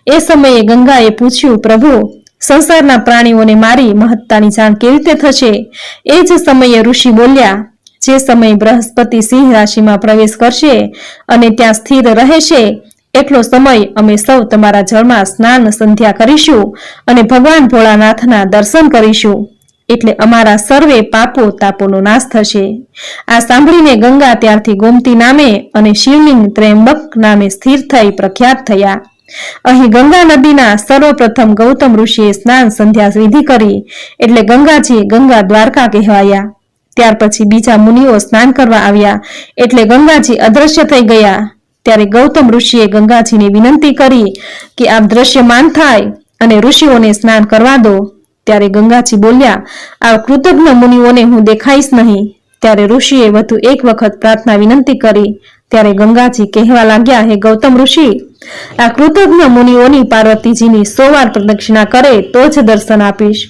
એ સમયે ગંગાએ પૂછ્યું, પ્રભુ, સંસારના પ્રાણીઓને મારી મહત્તાની જાણ કેવી રીતે થશે? એ જ સમયે ઋષિ બોલ્યા, જે સમયે બૃહસ્પતિ સિંહ રાશિમાં પ્રવેશ કરશે અને ત્યાં સ્થિર રહેશે એટલો સમય અમે સૌ તમારા જળમાં સ્નાન સંધ્યા કરીશું અને ભગવાન ભોળાનાથના દર્શન કરીશું. એટલે અમારા સર્વે પાપો તાપોનો નાશ થશે. આ સાંભળીને ગંગા ત્યારથી ગોમતી નામે અને શિવલિંગ ત્રયંબક નામે સ્થિર થઈ પ્રખ્યાત થયા. અહીં ગંગા નદીના સર્વપ્રથમ ગૌતમ ઋષિએ સ્નાન સંધ્યા વિધિ કરી એટલે ગંગાજી ગંગા દ્વારકા કહેવાયા. ત્યાર પછી બીજા મુનિઓ સ્નાન કરવા આવ્યા એટલે ગંગાજી અદ્રશ્ય થઈ ગયા. ત્યારે ગૌતમ ઋષિએ ગંગાજીને વિનંતી કરી કે આપ દ્રશ્યમાન થાય અને ઋષિઓને સ્નાન કરવા દો. ત્યારે ગંગાજી બોલ્યા, આ કૃતજ્ઞ મુનિઓને હું દેખાઈશ નહીં. ત્યારે ઋષિએ વધુ એક વખત પ્રાર્થના વિનંતી કરી. ત્યારે ગંગાજી કહેવા લાગ્યા, હે ગૌતમ ઋષિ, આ કૃતજ્ઞ મુનિઓની પાર્વતીજીની 100 વાર પ્રદક્ષિણા કરે તો જ દર્શન આપીશ.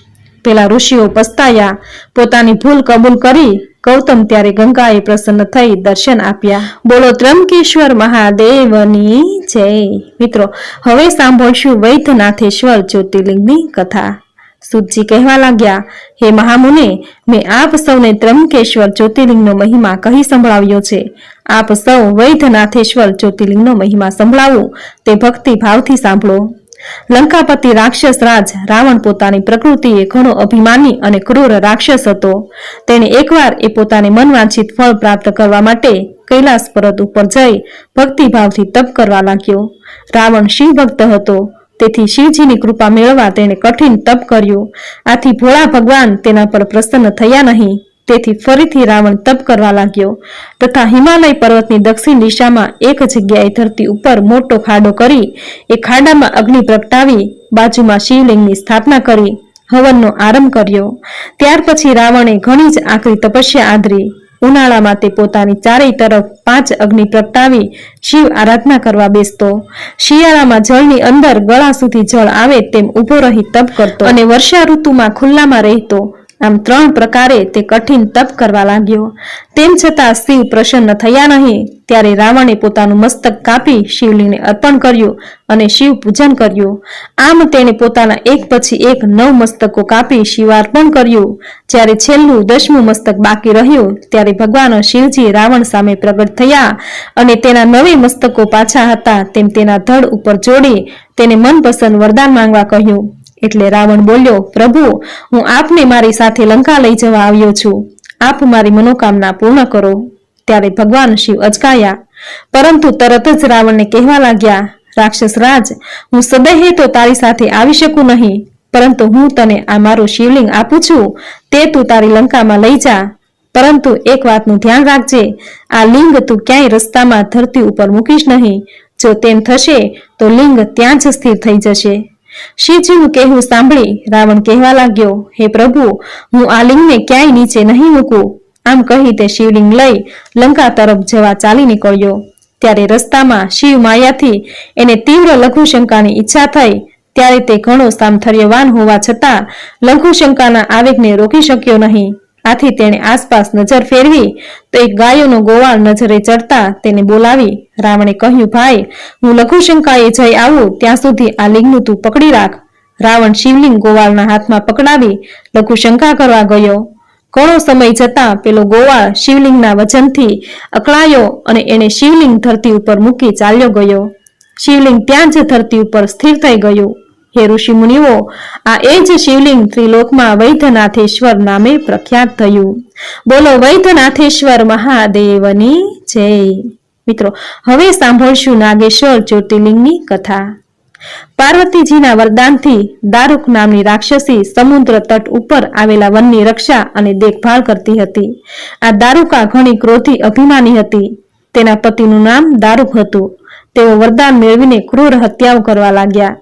પેલા ઋષિઓ પસ્તાયા, પોતાની ભૂલ કબૂલ કરી. ગૌતમ ત્યારે ગંગાએ પ્રસન્ન થઈ દર્શન આપ્યા. બોલો ત્રંબકેશ્વર મહાદેવની જય. મિત્રો, હવે સાંભળશું વૈદ્યનાથેશ્વર જ્યોતિર્લિંગની કથા. સુતજી કહેવા લાગ્યા, હે મહામુને, મેં આપ સૌને ત્રંબકેશ્વર જ્યોતિર્લિંગનો મહિમા કહી સંભળાવ્યો છે. આપ સૌ વૈદ્યનાથેશ્વર જ્યોતિર્લિંગનો મહિમા સંભળાવું તે ભક્તિ ભાવથી સાંભળો. લંકાપતિ રાક્ષસ રાજ રાવણ પોતાની પ્રકૃતિએ ઘણો અભિમાની અને ક્રૂર રાક્ષસ હતો. તેણે એકવાર એ પોતાને મનવાંછિત ફળ પ્રાપ્ત કરવા માટે કૈલાસ પર્વત ઉપર જઈ ભક્તિભાવથી તપ કરવા લાગ્યો. રાવણ શિવ ભક્ત હતો, તેથી શિવજીની કૃપા મેળવવા તેણે કઠિન તપ કર્યું. આથી ભોળા ભગવાન તેના પર પ્રસન્ન થયા નહીં. તેથી ફરીથી રાવણ તપ કરવા લાગ્યો તથા હિમાલય પર્વતની દક્ષિણ દિશામાં એક જગ્યાએ ધરતી ઉપર મોટો ખાડો કરી એ ખાડામાં અગ્નિ પ્રગટાવી બાજુમાં શિવલિંગની સ્થાપના કરી હવનનો આરંભ કર્યો. ત્યાર પછી રાવણે ઘણી જ આકરી તપસ્યા આદરી. ઉનાળામાં તે પોતાની ચારેય તરફ 5 અગ્નિ પ્રગટાવી શિવ આરાધના કરવા બેસતો. શિયાળામાં જળની અંદર ગળા સુધી જળ આવે તેમ ઊભો રહી તપ કરતો અને વર્ષા ઋતુમાં ખુલ્લામાં રહેતો. આમ 3 પ્રકારે તે કઠિન તપ કરવા લાગ્યો. તેમ છતાં શિવ પ્રસન્ન થયા નહીં. ત્યારે રાવણે પોતાનું મસ્તક કાપી શિવલિંગને અર્પણ કર્યું અને શિવ પૂજન કર્યું. આમ તેણે પોતાના એક પછી એક 9 મસ્તકો કાપી શિવાર્પણ કર્યું. જ્યારે છેલ્લું 10મું મસ્તક બાકી રહ્યું ત્યારે ભગવાન શિવજી રાવણ સામે પ્રગટ થયા અને તેના 9 મસ્તકો પાછા હતા તેમ તેના ધડ ઉપર જોડી તેને મનપસંદ વરદાન માંગવા કહ્યું. એટલે રાવણ બોલ્યો, પ્રભુ, હું આપને મારી સાથે લંકા લઈ જવા આવ્યો છું. આપ મારી મનોકામના પૂર્ણ કરો. ત્યારે ભગવાન શિવ અચકાયા, પરંતુ તરત જ રાવણને કહેવા લાગ્યા, રાક્ષસ રાજ, હું સદેહે તો તારી સાથે આવી શકું નહીં, પરંતુ હું તને આ મારું શિવલિંગ આપું છું, તે તું તારી લંકામાં લઈ જા. પરંતુ એક વાતનું ધ્યાન રાખજે, આ લિંગ તું ક્યાંય રસ્તામાં ધરતી ઉપર મૂકીશ નહીં. જો તેમ થશે તો લિંગ ત્યાં જ સ્થિર થઈ જશે. શિવજીનું કહેવું સાંભળી રાવણ કહેવા લાગ્યો, હે પ્રભુ, હું આ લિંગને ક્યાંય નીચે નહીં મૂકું. આમ કહી તે શિવલિંગ લઈ લંકા તરફ જવા ચાલી નીકળ્યો. ત્યારે રસ્તામાં શિવ માયાથી એને તીવ્ર લઘુશંકાની ઈચ્છા થઈ। ત્યારે તે ઘણો સામથર્યવાન હોવા છતાં લઘુશંકાના આવેગને રોકી શક્યો નહીં। આથી તેણે આસપાસ નજર ફેરવી તો એક ગાયોનો ગોવાળ નજરે ચડતા તેને બોલાવી રાવણે કહ્યું, ભાઈ, હું લઘુશંકાએ જઈ આવું ત્યાં સુધી આ લિંગનું તું પકડી રાખ। રાવણ શિવલિંગ ગોવાળના હાથમાં પકડાવી લઘુશંકા કરવા ગયો। ઘણો સમય જતાં પેલો ગોવાળ શિવલિંગના વજનથી અકળાયો અને એને શિવલિંગ ધરતી ઉપર મૂકી ચાલ્યો ગયો। શિવલિંગ ત્યાં જ ધરતી ઉપર સ્થિર થઈ ગયું। હે ઋષિ મુનિઓ, આ એ જ શિવલિંગ ત્રિલોકમાં વૈદ્યનાથેશ્વર નામે પ્રખ્યાત થયું। બોલો વૈદ્યનાથેશ્વર મહાદેવની જય। મિત્રો, હવે સાંભળશું નાગેશ્વર જ્યોતિર્લિંગની કથા। પાર્વતીજીના વરદાનથી દારૂક નામની રાક્ષસી સમુદ્ર તટ ઉપર આવેલા વનની રક્ષા અને દેખભાળ કરતી હતી। આ દારૂકા ઘણી ક્રોધી અભિમાની હતી। તેના પતિનું નામ દારૂક હતું। તેઓ વરદાન મેળવીને ક્રૂર હત્યાઓ કરવા લાગ્યા।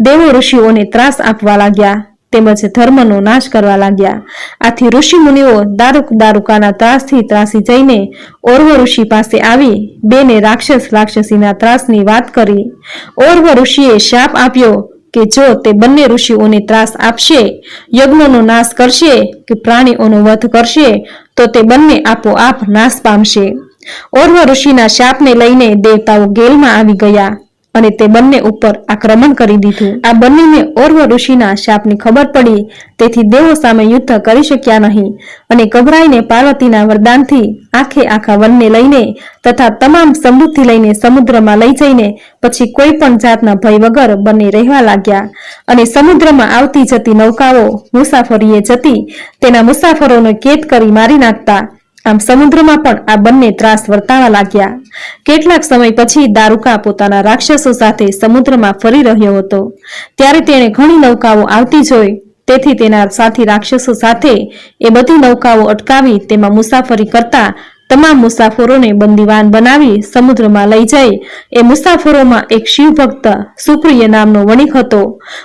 દેવો ઋષિઓને ત્રાસ આપવા લાગ્યા તેમજ ધર્મનો નાશ કરવા લાગ્યા। આથી ઋષિ મુનિઓ દારૂકાના ત્રાસથી ત્રાસી જઈને ઓર્વ ઋષિ પાસે આવી બેને રાક્ષસીના ત્રાસની વાત કરી। ઓર્વ ઋષિએ શાપ આપ્યો કે જો તે બંને ઋષિઓને ત્રાસ આપશે, યજ્ઞનો નાશ કરશે કે પ્રાણીઓનો વધ કરશે તો તે બંને આપોઆપ નાશ પામશે। ઓર્વ ઋષિના શાપને લઈને દેવતાઓ ગેલમાં આવી ગયા અને તે બંને ઉપર આક્રમણ કરી દીધું। આ બંનેને ઓર્વ ઋષિના શાપની ખબર પડી, તેથી દેવો સામે યુદ્ધ કરી શક્યા નહીં અને ગભરાઈને પાર્વતીના વરદાનથી આખા વનને લઈને તથા તમામ સમૃદ્ધિ લઈને સમુદ્રમાં લઈ જઈને પછી કોઈ પણ જાતના ભય વગર બંને રહેવા લાગ્યા અને સમુદ્રમાં આવતી જતી નૌકાઓ મુસાફરીએ જતી તેના મુસાફરોને કેદ કરી મારી નાખતા। આમ સમુદ્રમાં પણ આ બંને ત્રાસ વર્તાવા લાગ્યા। કેટલાક સમય પછી દારૂકા પોતાના રાક્ષસો સાથે સમુદ્રમાં ફરી રહ્યો હતો। ત્યારે તેણે ઘણી નૌકાઓ આવતી જોઈ, તેથી તેના સાથી રાક્ષસો સાથે એ બધી નૌકાઓ અટકાવી તેમાં મુસાફરી કરતા તમામ મુસાફરોને બંદીવાન બનાવી સમુદ્રમાં લઈ જઈ એ મુસાફરોમાં એક શિવભક્ત સુપ્રિય નામનો વણિક હતો।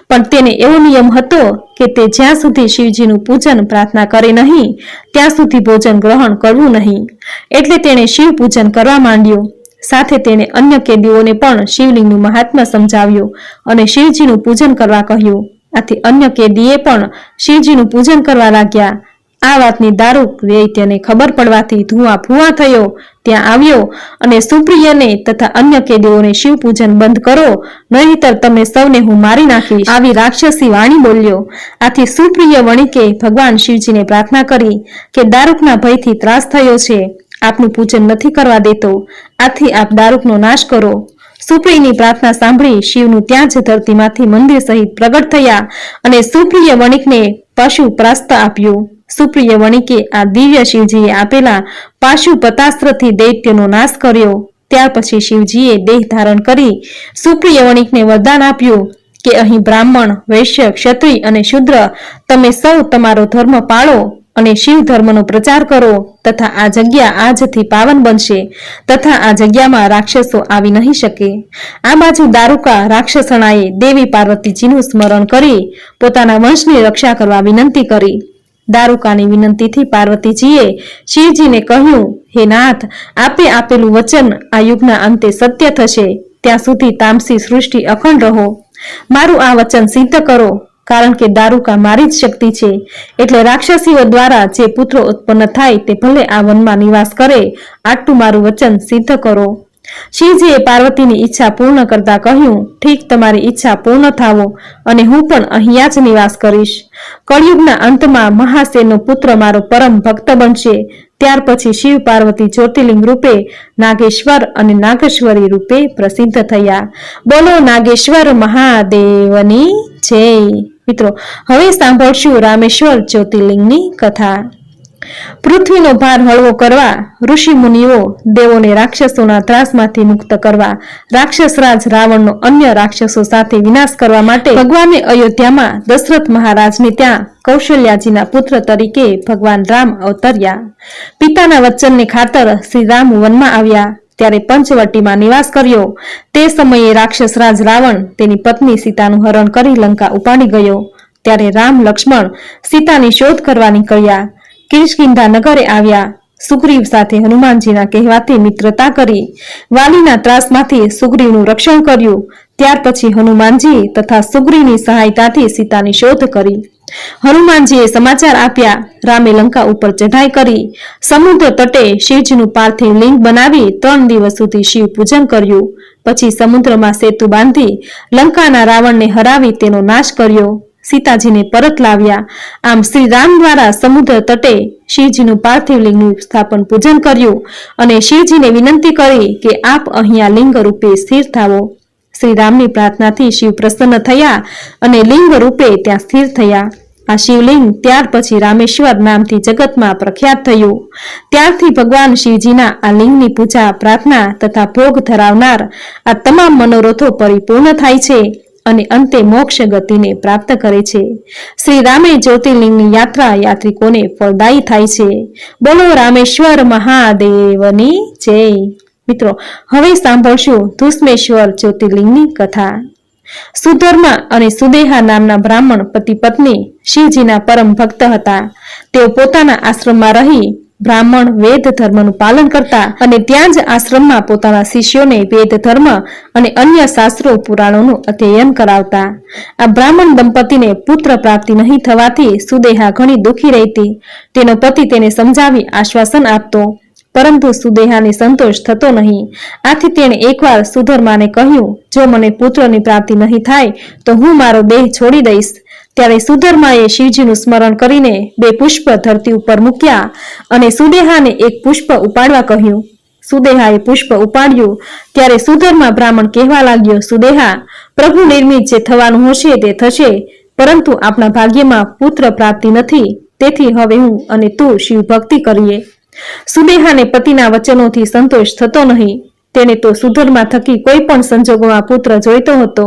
પણ તેને એવો નિયમ હતો કે તે જ્યાં સુધી શિવજીનું પૂજન પ્રાર્થના કરે નહીં ત્યાં સુધી ભોજન ગ્રહણ કરવું નહીં। એટલે તેણે શિવ પૂજન કરવા માંડ્યું। સાથે તેણે અન્ય કેદીઓને પણ શિવલિંગનું મહાત્મ્ય સમજાવ્યું અને શિવજીનું પૂજન કરવા કહ્યું। આથી અન્ય કેદીએ પણ શિવજીનું પૂજન કરવા લાગ્યા। આ વાતની દારૂક દૈત્યને ખબર પડવાથી ધુઆ ફુવા થયો ત્યાં આવ્યો અને સુપ્રિયને તથા અન્ય કેદીઓને શિવ પૂજન બંધ કરો, નહીતર તમને સૌને હું મારી નાખીશ, આવી રાક્ષસી વાણી બોલ્યો। આથી સુપ્રિય વણિકે ભગવાન શિવજીને પ્રાર્થના કરી કે દારૂકના ભયથી ત્રાસ થયો છે, આપનું પૂજન નથી કરવા દેતો, આથી આપ દારૂકનો નાશ કરો। સુપ્રિયની પ્રાર્થના સાંભળી શિવનું ત્યાં જ ધરતીમાંથી મંદિર સહિત પ્રગટ થયા અને સુપ્રિય વણિકને પશુ પ્રાસ્ત આપ્યું। સુપ્રિય વણિકે આ દિવ્ય શિવજીએ આપેલા પાશુપતાસ્ત્રથી દૈત્યનો નાશ કર્યો। ત્યાર પછી શિવજીએ દેહ ધારણ કરી સુપ્રિય વણિકને વરદાન આપ્યું કે અહીં બ્રાહ્મણ, વૈશ્ય, ક્ષત્રિય અને શૂદ્ર તમે સૌ તમારો ધર્મ પાળો અને શિવ ધર્મનો પ્રચાર કરો તથા આ જગ્યા આજથી પાવન બનશે તથા આ જગ્યામાં રાક્ષસો આવી નહીં શકે। આ બાજુ દારૂકા રાક્ષસણાએ દેવી પાર્વતીજીનું સ્મરણ કરી પોતાના વંશની રક્ષા કરવા વિનંતી કરી। દારૂકાની વિનંતીથી પાર્વતીજીએ શિવજીને કહ્યું, હે નાથ, આપે આપેલું વચન આ યુગના અંતે સત્ય થશે, ત્યાં સુધી તામસી સૃષ્ટિ અખંડ રહો। મારું આ વચન સિદ્ધ કરો, કારણ કે દારૂકા મારી જ શક્તિ છે, એટલે રાક્ષસીઓ દ્વારા જે પુત્રો ઉત્પન્ન થાય તે ભલે આ વનમાં નિવાસ કરે, આટલું મારું વચન સિદ્ધ કરો। શિવજીએ પાર્વતીની ઈચ્છા પૂર્ણ કરતા કહ્યું, ઠીક, તમારી ઈચ્છા પૂર્ણ થાવો અને હું પણ અહીંયા જ નિવાસ કરીશ। કળિયુગના અંતમાં મહાસેનનો પુત્ર મારો પરમ ભક્ત બનશે। ત્યાર પછી શિવ પાર્વતી જ્યોતિર્લિંગ રૂપે નાગેશ્વર અને નાગેશ્વરી રૂપે પ્રસિદ્ધ થયા। બોલો નાગેશ્વર મહાદેવની જય। મિત્રો, હવે સાંભળશું રામેશ્વર જ્યોતિર્લિંગની કથા। પૃથ્વીનો ભાર હળવો કરવા, ઋષિ મુનિઓ દેવોને રાક્ષસોના ત્રાસમાંથી મુક્ત કરવા, રાક્ષસરાજ રાવણનો અન્ય રાક્ષસો સાથે વિનાશ કરવા માટે ભગવાને અયોધ્યામાં દશરથ મહારાજને ત્યાં કૌશલ્યાજીના પુત્ર તરીકે ભગવાન રામ અવતર્યા। પિતાના વચનને ખાતર શ્રી રામ વનમાં આવ્યા ત્યારે પંચવટીમાં નિવાસ કર્યો। તે સમયે રાક્ષસરાજ રાવણ તેની પત્ની સીતાનું હરણ કરી લંકા ઉપાડી ગયો। ત્યારે રામ લક્ષ્મણ સીતાની શોધ કરવા નીકળ્યા। કિષ્કિંધા નગરે આવ્યા સુગ્રીવ સાથે હનુમાનજીના કહેવાથી મિત્રતા કરી વાલીના ત્રાસમાંથી સુગ્રીવનું રક્ષણ કર્યું. ત્યાર પછી હનુમાનજી તથા સુગ્રીવની સહાયતાથી સીતાની શોધ કરી. હનુમાનજીએ સમાચાર આપ્યા. રામે લંકા ઉપર ચઢાઈ કરી સમુદ્ર તટે શિવજીનું પાર્થિવ લિંગ બનાવી 3 દિવસ સુધી શિવ પૂજન કર્યું. પછી સમુદ્રમાં સેતુ બાંધી લંકાના રાવણને હરાવી તેનો નાશ કર્યો. સીતાજીને પરત લાવ્યા. આમ શ્રી રામ દ્વારા સમુદ્ર તટે શિવજીનું પાર્થિવ લિંગનું સ્થાપન પૂજન કર્યું અને શિવજીને વિનંતી કરી કે આપ અહીંયા લિંગ રૂપે સ્થિર થાવો. શ્રી રામની પ્રાર્થનાથી શિવ પ્રસન્ન થયા અને લિંગ રૂપે ત્યાં સ્થિર થયા. આ શિવલિંગ ત્યાર પછી રામેશ્વર નામથી જગતમાં પ્રખ્યાત થયું. ત્યારથી ભગવાન શિવજીના આ લિંગની પૂજા પ્રાર્થના તથા ભોગ ધરાવનાર આ તમામ મનોરથો પરિપૂર્ણ થાય છે અને અંતે મોક્ષ ગતિને પ્રાપ્ત કરે છે. શ્રી રામે જ્યોતિર્લિંગની યાત્રા યાત્રિકોને ફળદાયી થાય છે. બોલો રામેશ્વર મહાદેવની જય. મિત્રો, હવે સાંભળશું ધુષ્મેશ્વર જ્યોતિર્લિંગની કથા. સુધર્મા અને સુદેહા નામના બ્રાહ્મણ પતિ પત્ની શિવજીના પરમ ભક્ત હતા. તેઓ પોતાના આશ્રમમાં રહી બ્રાહ્મણ વેદ ધર્મનું પાલન કરતા અને ત્યાં જ આશ્રમમાં પોતાના શિષ્યોને વેદ ધર્મ અને અન્ય શાસ્ત્રો પુરાણોનું અધ્યયન કરાવતા. આ બ્રાહ્મણ દંપતીને પુત્ર પ્રાપ્તિ નહીં થવાથી સુદેહા ઘણી દુઃખી રહેતી. તેનો પતિ તેને સમજાવી આશ્વાસન આપતો, પરંતુ સુદેહાને સંતોષ થતો નહીં. આથી તેણે એકવાર સુધર્માને કહ્યું, જો મને પુત્રની પ્રાપ્તિ નહીં થાય તો હું મારો દેહ છોડી દઈશ. ત્યારે સુધર્માએ શિવજીનું સ્મરણ કરીને 2 પુષ્પ ધરતી ઉપર મૂક્યા અને સુદેહાને 1 પુષ્પ ઉપાડવા કહ્યું. સુદેહાએ પુષ્પ ઉપાડ્યું ત્યારે સુધર્મા બ્રાહ્મણ કહેવા લાગ્યો, સુદેહા, પ્રભુ નિર્મિત જે થવાનું હશે તે થશે, પરંતુ આપણા ભાગ્યમાં પુત્ર પ્રાપ્તિ નથી. તેથી હવે હું અને તું શિવ ભક્તિ કરીએ. સુદેહાને પતિના વચનોથી સંતોષ થતો નહીં. તેને તો સુધર્મા થકી કોઈ પણ સંજોગોમાં પુત્ર જોઈતો હતો.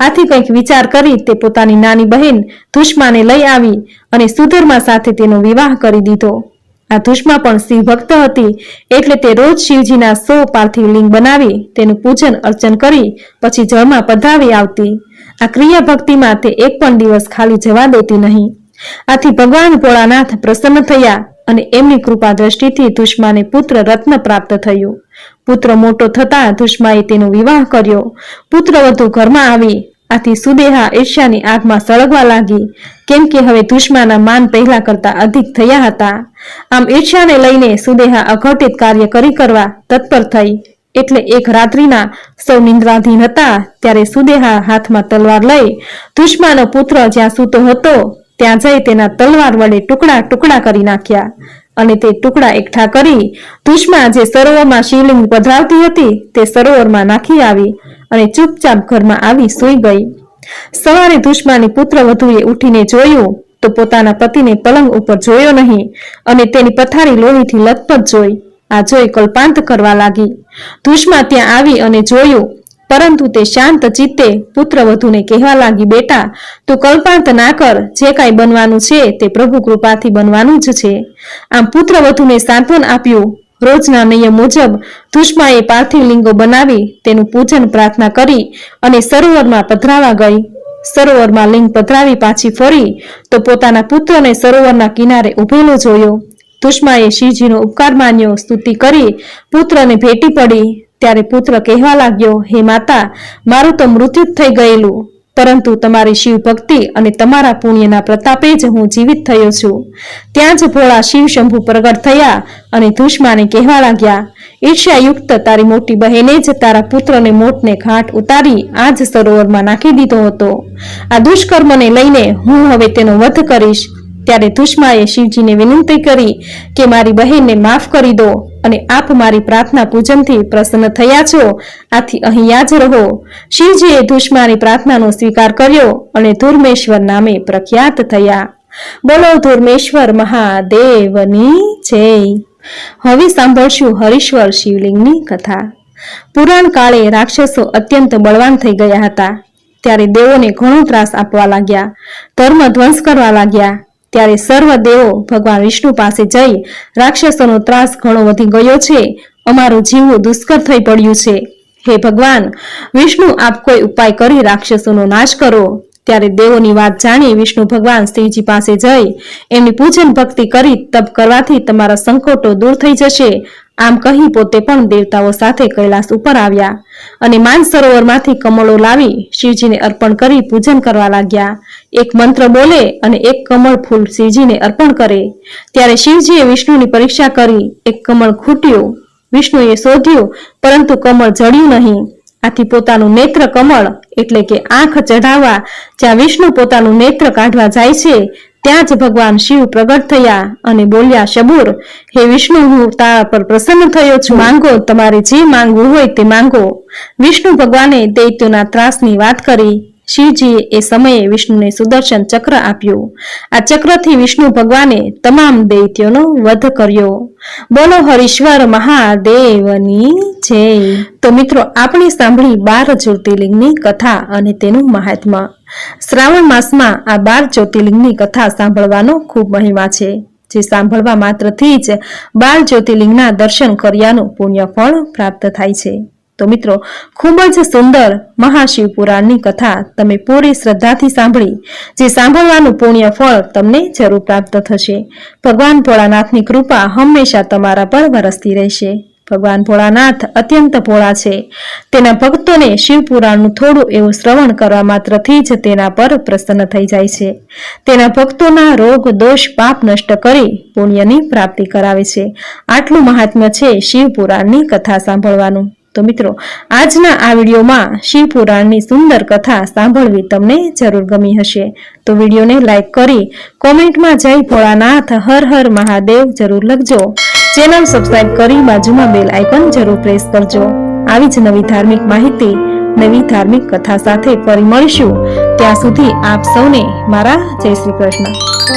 આથી કંઈક વિચાર કરી તે પોતાની નાની બહેન ધુષ્માને લઈ આવી અને સુધર્મા સાથે તેનો વિવાહ કરી દીધો. આ ધુષ્મા પણ શિવ ભક્ત હતી, એટલે તે રોજ શિવજીના 100 પાર્થિવ લિંગ બનાવી તેનું પૂજન અર્ચન કરી પછી જળમાં પધરાવી આવતી. આ ક્રિયા ભક્તિમાં તે એક પણ દિવસ ખાલી જવા દેતી નહીં. આથી ભગવાન ભોળાનાથ પ્રસન્ન થયા અને એમની કૃપા દ્રષ્ટિથી ધુષ્માને પુત્ર રત્ન પ્રાપ્ત થયું. પુત્ર મોટો થતા ધુષ્માએ તેનો વિવાહ કર્યો. પુત્ર વધુ ઘરમાં આવી. આથી સુદેહા ઈર્ષ્યાની આગમાં સળગવા લાગી, કેમ કે હવે ધુષ્માના માન પહેલા કરતા અધિક થયા હતા. આમ ઈર્ષ્યાને લઈને સુદેહા અઘટિત કાર્ય કરવા તત્પર થઈ. એટલે એક રાત્રિના સૌ નિંદ્રાધીન હતા ત્યારે સુદેહા હાથમાં તલવાર લઈ ધુષ્માનો પુત્ર જ્યાં સૂતો હતો ત્યાં જઈ તેના તલવાર વડે ટુકડા ટુકડા કરી નાખ્યા અને તે ટુકડા એકઠા કરી ધુષ્મા જે સરોવરમાં શિવલિંગ પધરાવતી હતી તે સરોવરમાં નાખી આવી અને ચૂપચાપ ઘરમાં આવી સૂઈ ગઈ. સવારે ધુષ્માની પુત્ર વધુએ ઉઠીને જોયું તો પોતાના પતિને પલંગ ઉપર જોયો નહીં અને તેની પથારી લોહીથી લથપથ જોઈ. આ જોઈ કલ્પાંત કરવા લાગી. ધુષ્મા ત્યાં આવી અને જોયું, પરંતુ તે શાંત ચિત્તે પુત્ર વધુને કહેવા લાગી, બેટા, તું કલ્પાંત ના કર. જે કાંઈ બનવાનું છે તે પ્રભુ કૃપાથી બનવાનું જ છે. આમ પુત્ર વધુને સાંત્વન આપ્યું. રોજના નિયમ મુજબ ધુષ્માએ પાર્થિવ લિંગો બનાવી તેનું પૂજન પ્રાર્થના કરી અને સરોવરમાં પધરાવા ગઈ. સરોવરમાં લિંગ પધરાવી પાછી ફરી તો પોતાના પુત્રને સરોવરના કિનારે ઉભેલો જોયો. ધુષ્માએ શિવજીનો ઉપકાર માન્યો, સ્તુતિ કરી પુત્રને ભેટી પડી. ત્યારે પુત્ર કહેવા લાગ્યો, હે માતા, મારું તો મૃત્યુ થઈ ગયેલું, પરંતુ તમારી શિવ ભક્તિ અને તમારા પુણ્યના પ્રતાપે જ હું જીવિત થયો છું. ત્યાં જ ભોળા શિવ શંભુ પ્રગટ થયા અને ધુષ્માને કહેવા લાગ્યા, ઈર્ષ્યાયુક્ત તારી મોટી બહેને જ તારા પુત્રને મોતને ઘાટ ઉતારી આ જ સરોવરમાં નાખી દીધો હતો. આ દુષ્કર્મને લઈને હું હવે તેનો વધ કરીશ. ત્યારે ધુષ્માએ શિવજીને વિનંતી કરી કે મારી બહેનને માફ કરી દો અને આપ મારી પ્રાર્થના પૂજનથી પ્રસન્ન થયા છો, આથી અહીંયા જ રહો. શિવજીએ ધુષ્માની પ્રાર્થનાનો સ્વીકાર કર્યો અને ધુર્મેશ્વર નામે પ્રખ્યાત થયા. બોલો ધુર્મેશ્વર મહાદેવની જય. હવે સાંભળશું હરીશ્વર શિવલિંગની કથા. પુરાણ કાળે રાક્ષસો અત્યંત બળવાન થઈ ગયા હતા. ત્યારે દેવોને ઘણો ત્રાસ આપવા લાગ્યા, ધર્મ ધ્વંસ કરવા લાગ્યા. ત્યારે સર્વ દેવો ભગવાન વિષ્ણુ પાસે જઈ, રાક્ષસોનો ત્રાસ ઘણો વધી ગયો છે, અમારું જીવવું દુષ્કર થઈ પડ્યું છે. હે ભગવાન વિષ્ણુ, આપ કોઈ ઉપાય કરી રાક્ષસોનો નાશ કરો. ત્યારે દેવોની વાત જાણી વિષ્ણુ ભગવાન શિવજી પાસે જઈ એમની પૂજન ભક્તિ કરી તપ કરવાથી તમારા સંકટો દૂર થઈ જશે આમ કહી પોતે પણ દેવતાઓ સાથે કૈલાસ ઉપર આવ્યા અને માનસરોવરમાંથી કમળો લાવી શિવજીને અર્પણ કરી પૂજન કરવા લાગ્યા। એક મંત્ર બોલે અને એક કમળ ફૂલ શિવજીને અર્પણ કરે ત્યારે શિવજીએ વિષ્ણુની પરીક્ષા કરી। એક કમળ ખૂટ્યું, વિષ્ણુએ શોધ્યું પરંતુ કમળ જડ્યું નહીં। આથી પોતાનું નેત્ર કમળ એટલે કે આંખ ચઢાવવા જ્યાં વિષ્ણુ પોતાનું નેત્ર કાઢવા જાય છે ત્યાં જ ભગવાન શિવ પ્રગટ થયા અને બોલ્યા, શબૂર, હે વિષ્ણુ, હું તારા પર પ્રસન્ન થયો છું, માંગો, તમારે જે માંગવું હોય તે માંગો। વિષ્ણુ ભગવાને દૈત્યોના ત્રાસની વાત કરી। શિવજીએ એ સમયે વિષ્ણુને સુદર્શન ચક્ર આપ્યું। આ ચક્રથી વિષ્ણુ ભગવાને તમામ દૈત્યોનો વધ કર્યો। બોલો હરીશ્વર મહાદેવની જય। તો મિત્રો, આપણે સાંભળી 12 જ્યોતિર્લિંગની કથા અને તેનું મહાત્મ્ય। શ્રાવણ માસમાં આ 12 જ્યોતિર્લિંગની કથા સાંભળવાનો ખૂબ મહિમા છે, જે સાંભળવા માત્રથી જ 12 જ્યોતિર્લિંગના દર્શન કર્યાનું પુણ્ય ફળ પ્રાપ્ત થાય છે। તો મિત્રો, ખૂબ જ સુંદર મહાશિવ પુરાણની કથા તમે પૂરી શ્રદ્ધાથી સાંભળી, જે સાંભળવાનું પુણ્ય ફળ તમને જરૂર પ્રાપ્ત થશે। ભગવાન ભોળાનાથની કૃપા હંમેશા તમારા પર વરસતી રહેશે। ભગવાન ભોળાનાથ અત્યંત ભોળા છે। તેના ભક્તોને શિવ પુરાણનું થોડું એવું શ્રવણ કરવા માત્રથી જ તેના પર પ્રસન્ન થઈ જાય છે। તેના ભક્તોના રોગ દોષ પાપ નષ્ટ કરી પુણ્યની પ્રાપ્તિ કરાવે છે। આટલું મહાત્મ્ય છે શિવ પુરાણની કથા સાંભળવાનું। તો મિત્રો, આજના આ વિડીયોમાં શિવ પુરાણની સુંદર કથા સાંભળવી તમને જરૂર ગમી હશે। તો વિડીયોને લાઈક કરી કોમેન્ટમાં જય ભોળાનાથ હર હર મહાદેવ જરૂર લખજો। ચેનલ સબસ્ક્રાઇબ કરી બાજુમાં બેલ આઇકન જરૂર પ્રેસ કરજો। આવી જ નવી ધાર્મિક માહિતી, નવી ધાર્મિક કથા સાથે ફરી મળીશું। ત્યાં સુધી આપ સૌને મારા જય શ્રી કૃષ્ણ।